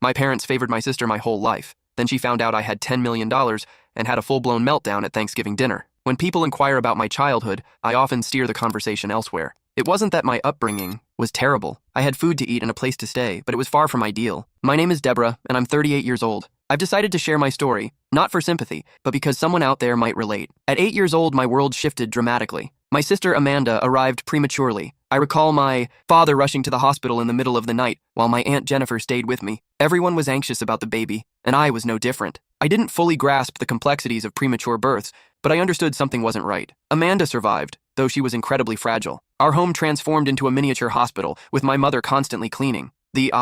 My parents favored my sister my whole life. Then she found out I had $10 million and had a full-blown meltdown at Thanksgiving dinner. When people inquire about my childhood, I often steer the conversation elsewhere. It wasn't that my upbringing was terrible. I had food to eat and a place to stay, but it was far from ideal. My name is Deborah, and I'm 38 years old. I've decided to share my story, not for sympathy, but because someone out there might relate. At 8 years old, my world shifted dramatically. My sister Amanda arrived prematurely. I recall my father rushing to the hospital in the middle of the night while my Aunt Jennifer stayed with me. Everyone was anxious about the baby, and I was no different. I didn't fully grasp the complexities of premature births, but I understood something wasn't right. Amanda survived, though she was incredibly fragile. Our home transformed into a miniature hospital, with my mother constantly cleaning. The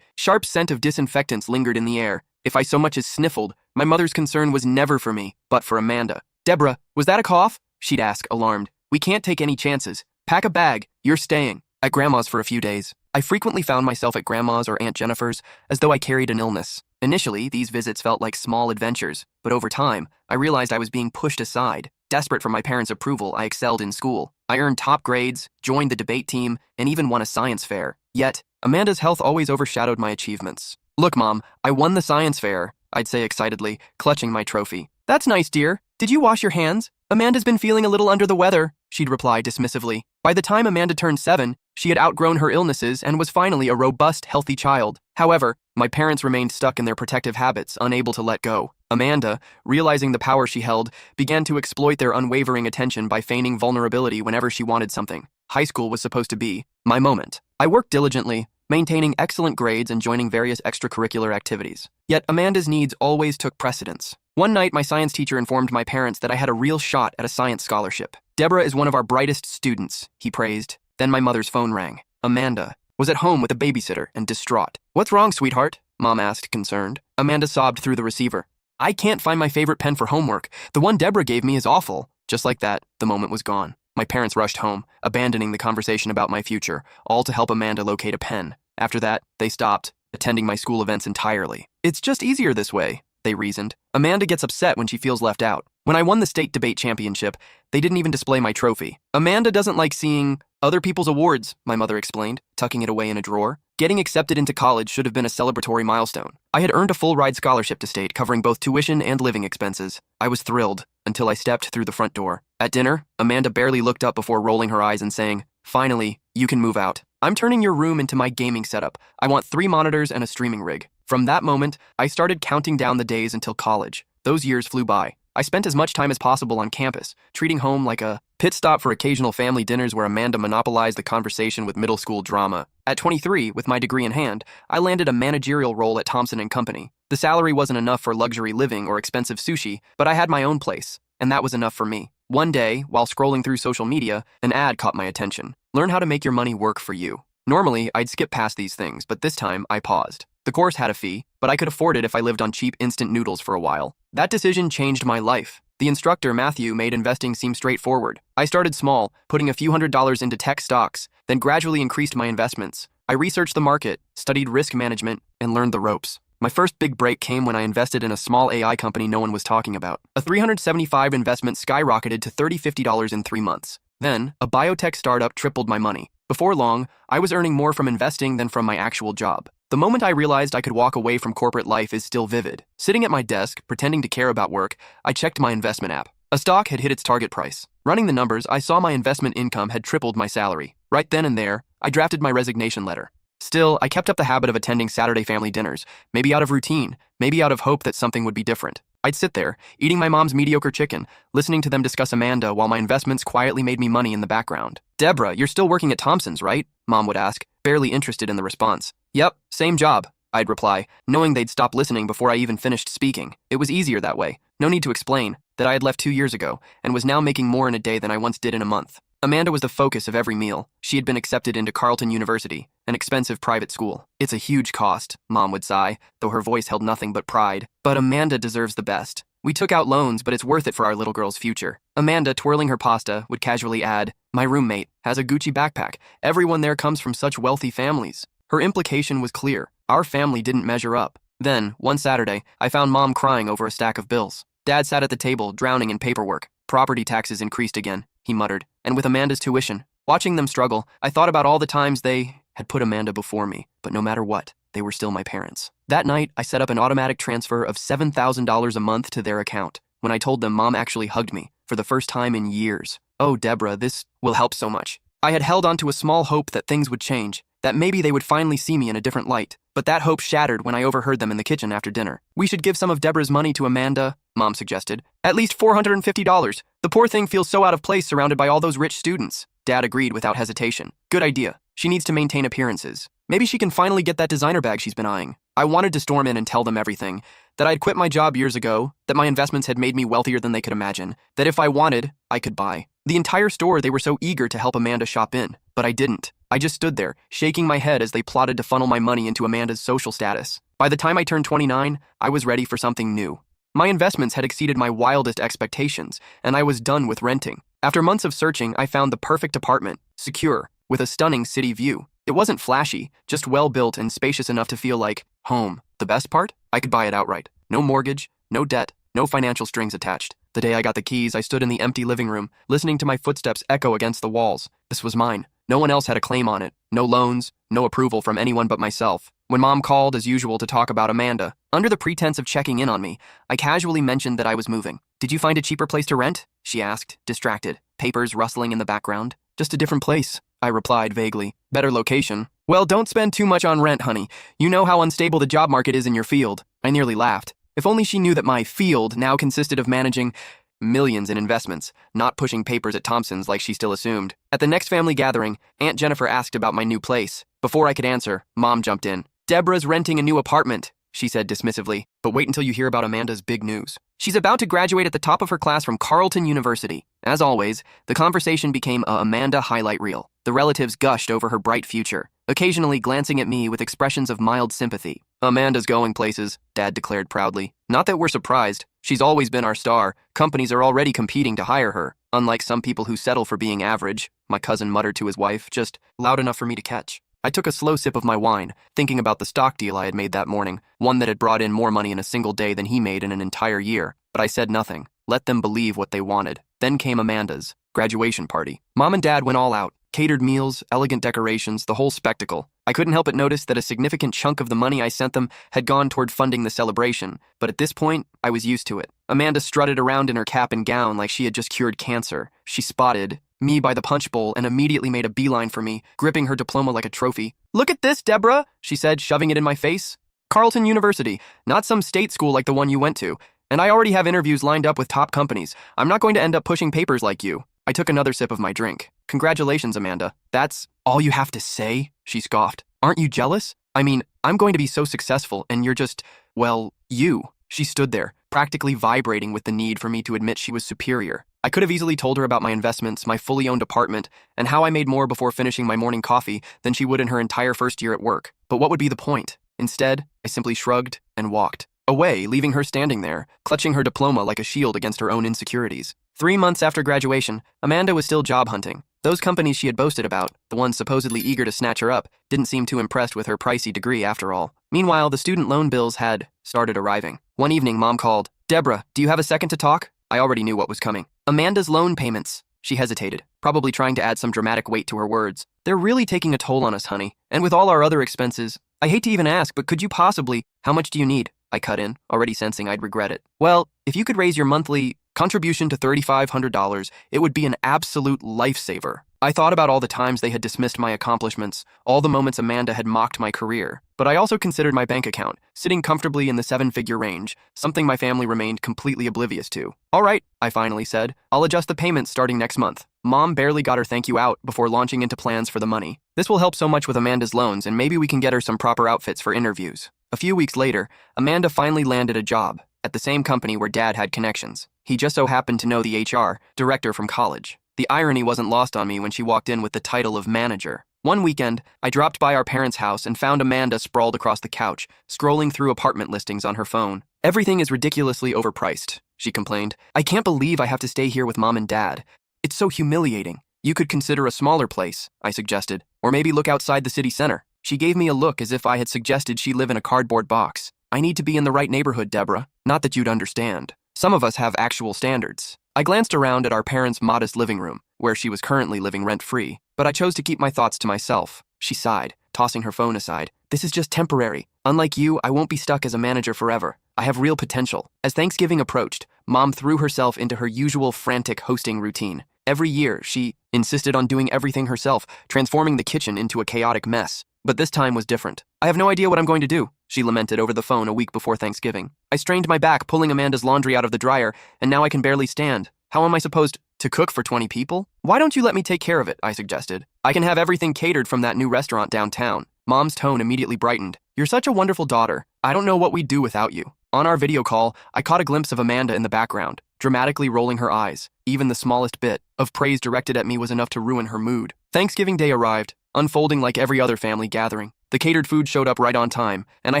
sharp scent of disinfectants lingered in the air. If I so much as sniffled, my mother's concern was never for me, but for Amanda. "Deborah, was that a cough?" she'd ask, alarmed. "We can't take any chances. Pack a bag. You're staying." At Grandma's for a few days. I frequently found myself at Grandma's or Aunt Jennifer's as though I carried an illness. Initially, these visits felt like small adventures, but over time, I realized I was being pushed aside. Desperate for my parents' approval, I excelled in school. I earned top grades, joined the debate team, and even won a science fair. Yet, Amanda's health always overshadowed my achievements. "Look, Mom, I won the science fair," I'd say excitedly, clutching my trophy. "That's nice, dear. Did you wash your hands? Amanda's been feeling a little under the weather," she'd reply dismissively. By the time Amanda turned 7, she had outgrown her illnesses and was finally a robust, healthy child. However, my parents remained stuck in their protective habits, unable to let go. Amanda, realizing the power she held, began to exploit their unwavering attention by feigning vulnerability whenever she wanted something. High school was supposed to be my moment. I worked diligently, maintaining excellent grades and joining various extracurricular activities. Yet Amanda's needs always took precedence. One night, my science teacher informed my parents that I had a real shot at a science scholarship. "Deborah is one of our brightest students," he praised. Then my mother's phone rang. Amanda was at home with a babysitter and distraught. "What's wrong, sweetheart?" Mom asked, concerned. Amanda sobbed through the receiver. "I can't find my favorite pen for homework. The one Deborah gave me is awful." Just like that, the moment was gone. My parents rushed home, abandoning the conversation about my future, all to help Amanda locate a pen. After that, they stopped attending my school events entirely. "It's just easier this way," they reasoned. "Amanda gets upset when she feels left out. When I won the state debate championship, they didn't even display my trophy." "Amanda doesn't like seeing other people's awards," my mother explained, tucking it away in a drawer. Getting accepted into college should have been a celebratory milestone. I had earned a full-ride scholarship to state, covering both tuition and living expenses. I was thrilled until I stepped through the front door. At dinner, Amanda barely looked up before rolling her eyes and saying, "Finally, you can move out. I'm turning your room into my gaming setup. I want 3 monitors and a streaming rig." From that moment, I started counting down the days until college. Those years flew by. I spent as much time as possible on campus, treating home like a pit stop for occasional family dinners where Amanda monopolized the conversation with middle school drama. At 23, with my degree in hand, I landed a managerial role at Thompson & Company. The salary wasn't enough for luxury living or expensive sushi, but I had my own place, and that was enough for me. One day, while scrolling through social media, an ad caught my attention. "Learn how to make your money work for you." Normally, I'd skip past these things, but this time, I paused. The course had a fee, but I could afford it if I lived on cheap instant noodles for a while. That decision changed my life. The instructor, Matthew, made investing seem straightforward. I started small, putting a few $100s into tech stocks, then gradually increased my investments. I researched the market, studied risk management, and learned the ropes. My first big break came when I invested in a small AI company no one was talking about. A $375 investment skyrocketed to $30-50 in 3 months. Then, a biotech startup tripled my money. Before long, I was earning more from investing than from my actual job. The moment I realized I could walk away from corporate life is still vivid. Sitting at my desk, pretending to care about work, I checked my investment app. A stock had hit its target price. Running the numbers, I saw my investment income had tripled my salary. Right then and there, I drafted my resignation letter. Still, I kept up the habit of attending Saturday family dinners, maybe out of routine, maybe out of hope that something would be different. I'd sit there, eating my mom's mediocre chicken, listening to them discuss Amanda while my investments quietly made me money in the background. "Deborah, you're still working at Thompson's, right?" Mom would ask, barely interested in the response. "Yep, same job," I'd reply, knowing they'd stop listening before I even finished speaking. It was easier that way. No need to explain that I had left 2 years ago and was now making more in a day than I once did in a month. Amanda was the focus of every meal. She had been accepted into Carleton University, an expensive private school. "It's a huge cost," Mom would sigh, though her voice held nothing but pride. "But Amanda deserves the best. We took out loans, but it's worth it for our little girl's future." Amanda, twirling her pasta, would casually add, "My roommate has a Gucci backpack. Everyone there comes from such wealthy families." Her implication was clear. Our family didn't measure up. Then, one Saturday, I found Mom crying over a stack of bills. Dad sat at the table, drowning in paperwork. "Property taxes increased again," he muttered, "and with Amanda's tuition." Watching them struggle, I thought about all the times they had put Amanda before me, but no matter what, they were still my parents. That night, I set up an automatic transfer of $7,000 a month to their account. When I told them, Mom actually hugged me for the first time in years. Oh, Deborah, this will help so much. I had held on to a small hope that things would change, that maybe they would finally see me in a different light. But that hope shattered when I overheard them in the kitchen after dinner. We should give some of Deborah's money to Amanda, Mom suggested. At least $450. The poor thing feels so out of place surrounded by all those rich students. Dad agreed without hesitation. Good idea. She needs to maintain appearances. Maybe she can finally get that designer bag she's been eyeing. I wanted to storm in and tell them everything. That I'd quit my job years ago, that my investments had made me wealthier than they could imagine, that if I wanted, I could buy. The entire store, they were so eager to help Amanda shop in, but I didn't. I just stood there, shaking my head as they plotted to funnel my money into Amanda's social status. By the time I turned 29, I was ready for something new. My investments had exceeded my wildest expectations, and I was done with renting. After months of searching, I found the perfect apartment, secure, with a stunning city view. It wasn't flashy, just well-built and spacious enough to feel like home. The best part? I could buy it outright. No mortgage, no debt, no financial strings attached. The day I got the keys, I stood in the empty living room, listening to my footsteps echo against the walls. This was mine. No one else had a claim on it. No loans, no approval from anyone but myself. When Mom called, as usual, to talk about Amanda, under the pretense of checking in on me, I casually mentioned that I was moving. Did you find a cheaper place to rent? She asked, distracted, papers rustling in the background. Just a different place, I replied vaguely. Better location. Well, don't spend too much on rent, honey. You know how unstable the job market is in your field. I nearly laughed. If only she knew that my field now consisted of managing millions in investments, not pushing papers at Thompson's like she still assumed. At the next family gathering, Aunt Jennifer asked about my new place. Before I could answer, Mom jumped in. Deborah's renting a new apartment, she said dismissively, but wait until you hear about Amanda's big news. She's about to graduate at the top of her class from Carleton University. As always, the conversation became a Amanda highlight reel. The relatives gushed over her bright future, occasionally glancing at me with expressions of mild sympathy. Amanda's going places, Dad declared proudly. Not that we're surprised. She's always been our star. Companies are already competing to hire her, unlike some people who settle for being average, my cousin muttered to his wife, just loud enough for me to catch. I took a slow sip of my wine, thinking about the stock deal I had made that morning, one that had brought in more money in a single day than he made in an entire year. But I said nothing. Let them believe what they wanted. Then came Amanda's graduation party. Mom and Dad went all out. Catered meals, elegant decorations, the whole spectacle. I couldn't help but notice that a significant chunk of the money I sent them had gone toward funding the celebration, but at this point, I was used to it. Amanda strutted around in her cap and gown like she had just cured cancer. She spotted me by the punch bowl and immediately made a beeline for me, gripping her diploma like a trophy. Look at this, Deborah, she said, shoving it in my face. Carleton University, not some state school like the one you went to. And I already have interviews lined up with top companies. I'm not going to end up pushing papers like you. I took another sip of my drink. Congratulations, Amanda. That's all you have to say? She scoffed. Aren't you jealous? I mean, I'm going to be so successful and you're just, well, you. She stood there, practically vibrating with the need for me to admit she was superior. I could have easily told her about my investments, my fully owned apartment, and how I made more before finishing my morning coffee than she would in her entire first year at work. But what would be the point? Instead, I simply shrugged and walked away, leaving her standing there, clutching her diploma like a shield against her own insecurities. 3 months after graduation, Amanda was still job hunting. Those companies she had boasted about, the ones supposedly eager to snatch her up, didn't seem too impressed with her pricey degree after all. Meanwhile, the student loan bills had started arriving. One evening, Mom called. Deborah, do you have a second to talk? I already knew what was coming. Amanda's loan payments. She hesitated, probably trying to add some dramatic weight to her words. They're really taking a toll on us, honey. And with all our other expenses, I hate to even ask, but could you possibly, how much do you need? I cut in, already sensing I'd regret it. Well, if you could raise your monthly contribution to $3,500, it would be an absolute lifesaver. I thought about all the times they had dismissed my accomplishments, all the moments Amanda had mocked my career. But I also considered my bank account, sitting comfortably in the 7-figure range, something my family remained completely oblivious to. All right, I finally said. I'll adjust the payments starting next month. Mom barely got her thank you out before launching into plans for the money. This will help so much with Amanda's loans, and maybe we can get her some proper outfits for interviews. A few weeks later, Amanda finally landed a job at the same company where Dad had connections. He just so happened to know the HR director from college. The irony wasn't lost on me when she walked in with the title of manager. One weekend, I dropped by our parents' house and found Amanda sprawled across the couch, scrolling through apartment listings on her phone. Everything is ridiculously overpriced, she complained. I can't believe I have to stay here with Mom and Dad. It's so humiliating. You could consider a smaller place, I suggested, or maybe look outside the city center. She gave me a look as if I had suggested she live in a cardboard box. I need to be in the right neighborhood, Deborah. Not that you'd understand. Some of us have actual standards. I glanced around at our parents' modest living room, where she was currently living rent-free, but I chose to keep my thoughts to myself. She sighed, tossing her phone aside. This is just temporary. Unlike you, I won't be stuck as a manager forever. I have real potential. As Thanksgiving approached, Mom threw herself into her usual frantic hosting routine. Every year, she insisted on doing everything herself, transforming the kitchen into a chaotic mess. But this time was different. I have no idea what I'm going to do, she lamented over the phone a week before Thanksgiving. I strained my back pulling Amanda's laundry out of the dryer, and now I can barely stand. How am I supposed to cook for 20 people? Why don't you let me take care of it, I suggested. I can have everything catered from that new restaurant downtown. Mom's tone immediately brightened. You're such a wonderful daughter. I don't know what we'd do without you. On our video call, I caught a glimpse of Amanda in the background, dramatically rolling her eyes. Even the smallest bit of praise directed at me was enough to ruin her mood. Thanksgiving Day arrived, unfolding like every other family gathering. The catered food showed up right on time, and I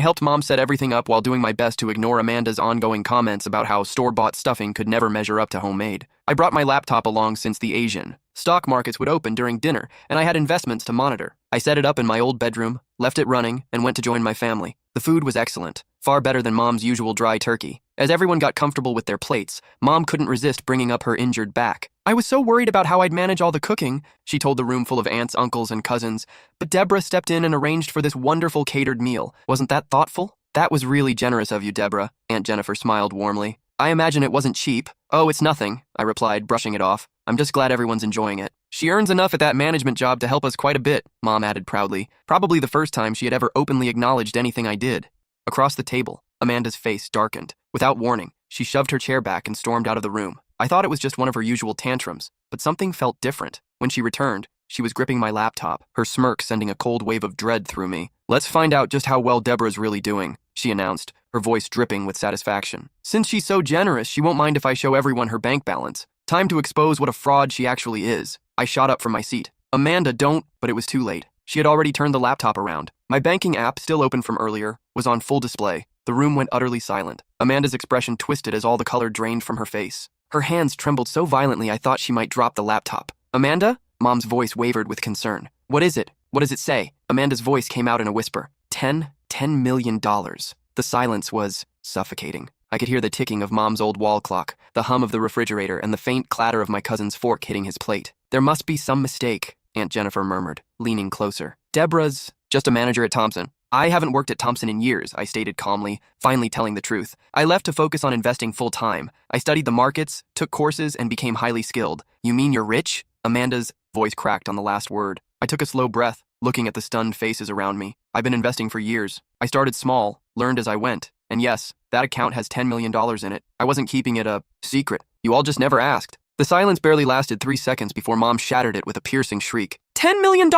helped Mom set everything up while doing my best to ignore Amanda's ongoing comments about how store-bought stuffing could never measure up to homemade. I brought my laptop along since the Asian stock markets would open during dinner, and I had investments to monitor. I set it up in my old bedroom, left it running, and went to join my family. The food was excellent, far better than Mom's usual dry turkey. As everyone got comfortable with their plates, Mom couldn't resist bringing up her injured back. I was so worried about how I'd manage all the cooking, she told the room full of aunts, uncles, and cousins, but Deborah stepped in and arranged for this wonderful catered meal. Wasn't that thoughtful? That was really generous of you, Deborah, Aunt Jennifer smiled warmly. I imagine it wasn't cheap. Oh, it's nothing, I replied, brushing it off. I'm just glad everyone's enjoying it. She earns enough at that management job to help us quite a bit, Mom added proudly, probably the first time she had ever openly acknowledged anything I did. Across the table, Amanda's face darkened. Without warning, she shoved her chair back and stormed out of the room. I thought it was just one of her usual tantrums, but something felt different. When she returned, she was gripping my laptop, her smirk sending a cold wave of dread through me. Let's find out just how well Deborah's really doing, she announced, her voice dripping with satisfaction. Since she's so generous, she won't mind if I show everyone her bank balance. Time to expose what a fraud she actually is. I shot up from my seat. Amanda, don't, but it was too late. She had already turned the laptop around. My banking app, still open from earlier, was on full display. The room went utterly silent. Amanda's expression twisted as all the color drained from her face. Her hands trembled so violently I thought she might drop the laptop. Amanda? Mom's voice wavered with concern. What is it? What does it say? Amanda's voice came out in a whisper. $10 million. The silence was suffocating. I could hear the ticking of Mom's old wall clock, the hum of the refrigerator, and the faint clatter of my cousin's fork hitting his plate. There must be some mistake, Aunt Jennifer murmured, leaning closer. Deborah's just a manager at Thompson. I haven't worked at Thompson in years, I stated calmly, finally telling the truth. I left to focus on investing full-time. I studied the markets, took courses, and became highly skilled. You mean you're rich? Amanda's voice cracked on the last word. I took a slow breath, looking at the stunned faces around me. I've been investing for years. I started small, learned as I went. And yes, that account has $10 million in it. I wasn't keeping it a secret. You all just never asked. The silence barely lasted 3 seconds before Mom shattered it with a piercing shriek. $10 million!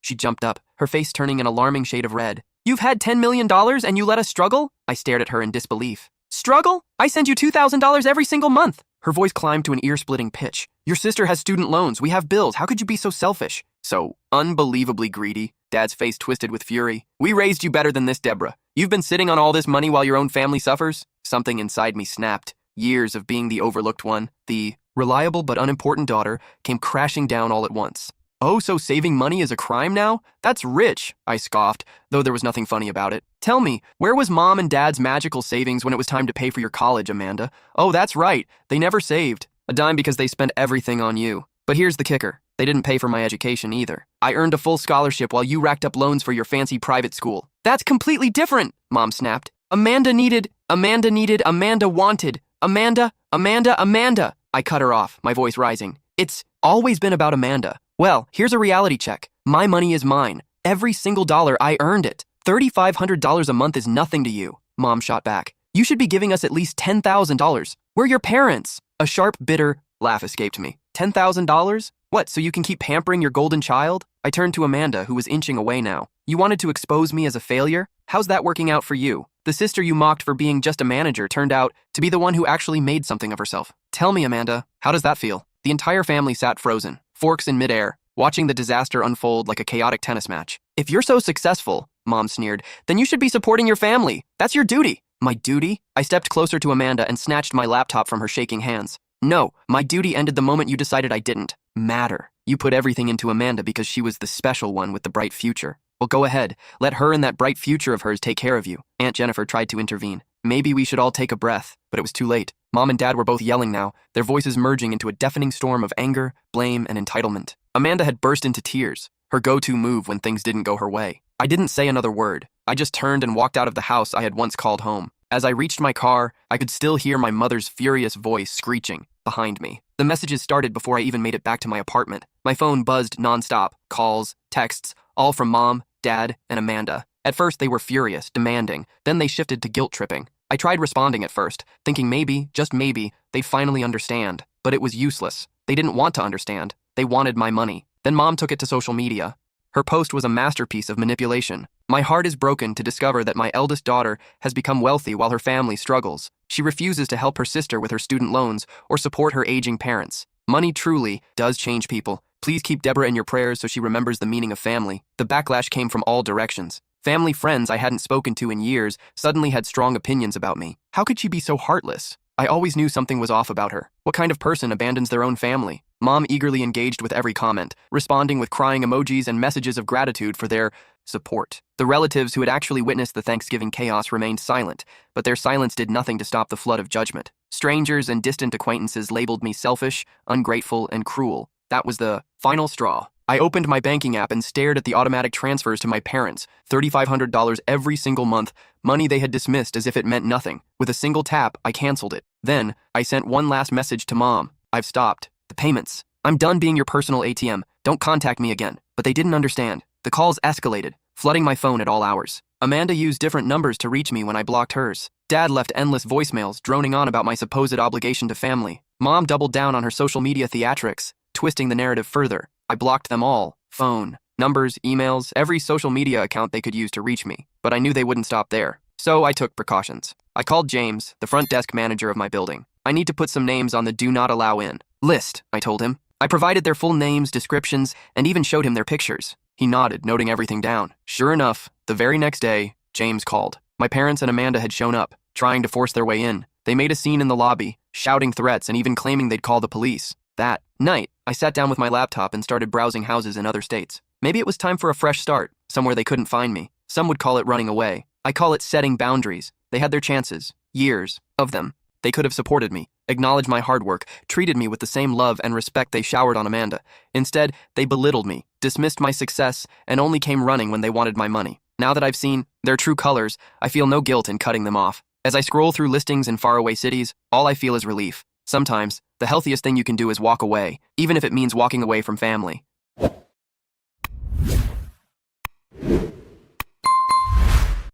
She jumped up, her face turning an alarming shade of red. You've had $10 million and you let us struggle? I stared at her in disbelief. Struggle? I send you $2,000 every single month. Her voice climbed to an ear-splitting pitch. Your sister has student loans. We have bills. How could you be so selfish? So unbelievably greedy. Dad's face twisted with fury. We raised you better than this, Deborah. You've been sitting on all this money while your own family suffers? Something inside me snapped. Years of being the overlooked one, the reliable but unimportant daughter, came crashing down all at once. Oh, so saving money is a crime now? That's rich, I scoffed, though there was nothing funny about it. Tell me, where was Mom and Dad's magical savings when it was time to pay for your college, Amanda? Oh, that's right, they never saved. A dime because they spent everything on you. But here's the kicker. They didn't pay for my education either. I earned a full scholarship while you racked up loans for your fancy private school. That's completely different, Mom snapped. Amanda wanted. Amanda. I cut her off, my voice rising. It's always been about Amanda. Well, here's a reality check. My money is mine. Every single dollar, I earned it. $3,500 a month is nothing to you, Mom shot back. You should be giving us at least $10,000. We're your parents. A sharp, bitter laugh escaped me. $10,000? What, so you can keep pampering your golden child? I turned to Amanda, who was inching away now. You wanted to expose me as a failure? How's that working out for you? The sister you mocked for being just a manager turned out to be the one who actually made something of herself. Tell me, Amanda, how does that feel? The entire family sat frozen, forks in midair, watching the disaster unfold like a chaotic tennis match. If you're so successful, Mom sneered, then you should be supporting your family. That's your duty. My duty? I stepped closer to Amanda and snatched my laptop from her shaking hands. No, my duty ended the moment you decided I didn't matter. You put everything into Amanda because she was the special one with the bright future. Well, go ahead. Let her and that bright future of hers take care of you. Aunt Jennifer tried to intervene. Maybe we should all take a breath, but it was too late. Mom and Dad were both yelling now, their voices merging into a deafening storm of anger, blame, and entitlement. Amanda had burst into tears, her go-to move when things didn't go her way. I didn't say another word. I just turned and walked out of the house I had once called home. As I reached my car, I could still hear my mother's furious voice screeching behind me. The messages started before I even made it back to my apartment. My phone buzzed nonstop, calls, texts, all from Mom, Dad, and Amanda. At first, they were furious, demanding. Then they shifted to guilt-tripping. I tried responding at first, thinking maybe, just maybe, they'd finally understand. But it was useless. They didn't want to understand. They wanted my money. Then Mom took it to social media. Her post was a masterpiece of manipulation. My heart is broken to discover that my eldest daughter has become wealthy while her family struggles. She refuses to help her sister with her student loans or support her aging parents. Money truly does change people. Please keep Deborah in your prayers so she remembers the meaning of family. The backlash came from all directions. Family friends I hadn't spoken to in years suddenly had strong opinions about me. How could she be so heartless? I always knew something was off about her. What kind of person abandons their own family? Mom eagerly engaged with every comment, responding with crying emojis and messages of gratitude for their support. The relatives who had actually witnessed the Thanksgiving chaos remained silent, but their silence did nothing to stop the flood of judgment. Strangers and distant acquaintances labeled me selfish, ungrateful, and cruel. That was the final straw. I opened my banking app and stared at the automatic transfers to my parents, $3,500 every single month, money they had dismissed as if it meant nothing. With a single tap, I canceled it. Then, I sent one last message to Mom. I've stopped the payments. I'm done being your personal ATM. Don't contact me again. But they didn't understand. The calls escalated, flooding my phone at all hours. Amanda used different numbers to reach me when I blocked hers. Dad left endless voicemails, droning on about my supposed obligation to family. Mom doubled down on her social media theatrics, twisting the narrative further. I blocked them all. Phone, numbers, emails, every social media account they could use to reach me. But I knew they wouldn't stop there. So I took precautions. I called James, the front desk manager of my building. I need to put some names on the do not allow in list, I told him. I provided their full names, descriptions, and even showed him their pictures. He nodded, noting everything down. Sure enough, the very next day, James called. My parents and Amanda had shown up, trying to force their way in. They made a scene in the lobby, shouting threats and even claiming they'd call the police. That night, I sat down with my laptop and started browsing houses in other states. Maybe it was time for a fresh start, somewhere they couldn't find me. Some would call it running away. I call it setting boundaries. They had their chances, years of them. They could have supported me, acknowledged my hard work, treated me with the same love and respect they showered on Amanda. Instead, they belittled me, dismissed my success, and only came running when they wanted my money. Now that I've seen their true colors, I feel no guilt in cutting them off. As I scroll through listings in faraway cities, all I feel is relief. Sometimes, the healthiest thing you can do is walk away, even if it means walking away from family.